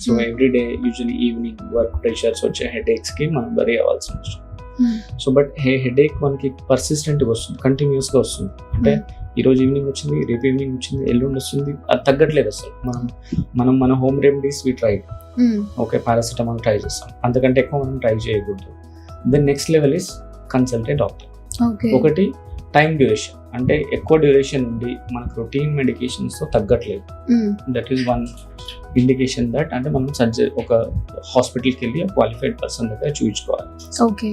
So everyday usually evening work pressures వచ్చే హెడేక్స్కి మనం వరీ అవ్వాల్సి వస్తుంది. సో బట్ హెడేక్ మనకి పర్సిస్టెంట్గా వస్తుంది, కంటిన్యూస్గా వస్తుంది. అంటే ఈరోజు ఈవినింగ్ వచ్చింది, రేపు ఈవినింగ్ వచ్చింది, ఎల్లుండి వస్తుంది, అది తగ్గట్లేదు అసలు. మన home remedies we try. Okay, paracetamol try చేస్తాం, అంతకంటే ఎక్కువ మనం ట్రై చేయకూడదు. Then next level is consult a doctor. ఒకటి టైం డ్యూరేషన్, అంటే ఎక్కువ డ్యూరేషన్ ఉండి మనకు రొటీన్ మెడికేషన్స్తో తగ్గట్లేదు, that is one indication that అంటే మనం ఒక హాస్పిటల్కి వెళ్ళి క్వాలిఫైడ్ పర్సన్ దగ్గర చూపించుకోవాలి.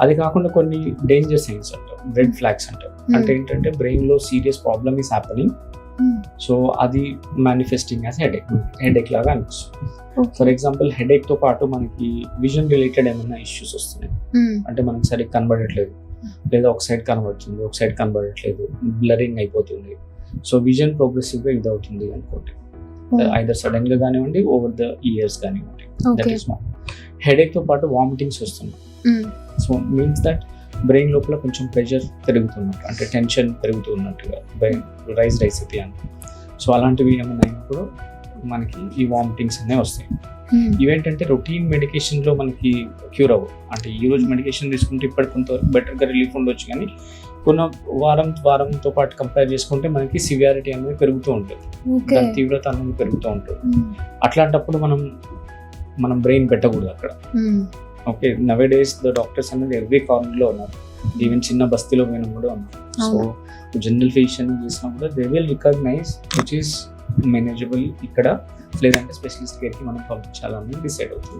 అది కాకుండా కొన్ని డేంజర్ సైన్స్ అంటారు, రెడ్ ఫ్లాగ్స్ అంటారు. అంటే ఏంటంటే బ్రెయిన్లో serious problem is happening, so అది మేనిఫెస్టింగ్ యాజ్ హెడేక్ లాగా అనిపిస్తుంది. ఫర్ ఎగ్జాంపుల్ హెడేక్తో పాటు మనకి విజన్ రిలేటెడ్ ఏమైనా ఇష్యూస్ వస్తున్నాయి, అంటే మనకి సరిగ్గా కనబడట్లేదు, లేదా ఒక సైడ్ కనబడుతుంది, ఒక సైడ్ కనబడట్లేదు, బ్లరింగ్ అయిపోతుంది. సో విజన్ ప్రోగ్రెసివ్గా ఇది అవుతుంది అనుకోండి, ఐదర్ సడన్ గా కానివ్వండి, ఓవర్ ద ఇయర్స్ కానివ్వండి. That is one. హెడేక్తో పాటు వామిటింగ్స్ వస్తున్నాయి. సో మీన్స్ దట్ బ్రెయిన్ లోపల కొంచెం ప్రెషర్ పెరుగుతున్నట్టు, అంటే టెన్షన్ పెరుగుతున్నట్టుగా బ్రెయిన్ రైజ్ అయితే అని. సో అలాంటివి ఏమైనా అయినప్పుడు మనకి ఈ వామిటింగ్స్ అనేవి వస్తాయి. ఇవేంటంటే రొటీన్ మెడికేషన్లో మనకి క్యూర్ అవ్వవు. అంటే ఈ రోజు మెడికేషన్ తీసుకుంటే ఇప్పటి కొంతవరకు బెటర్గా రిలీఫ్ ఉండొచ్చు, కానీ కొన్ని వారంతో పాటు కంపేర్ చేసుకుంటే మనకి సివియారిటీ అనేది పెరుగుతూ ఉంటుంది, దాని తీవ్రత అనేది పెరుగుతూ ఉంటుంది. అట్లాంటప్పుడు మనం బ్రెయిన్ పెట్టకూడదు అక్కడ. ఓకే, నవే డేస్ ద డాక్టర్స్ అనేది ఎవ్రీ కార్నర్లో ఉన్నారు, ఈవెన్ చిన్న బస్తీలో పోయినా కూడా ఉన్నారు. సో జనరల్ ఫిజిషియన్ చేసినా కూడా they will recognise which is manageable ఇక్కడ, లేదంటే స్పెషలిస్ట్ కేర్కి మనం పంపించాలని డిసైడ్ అవుతుంది.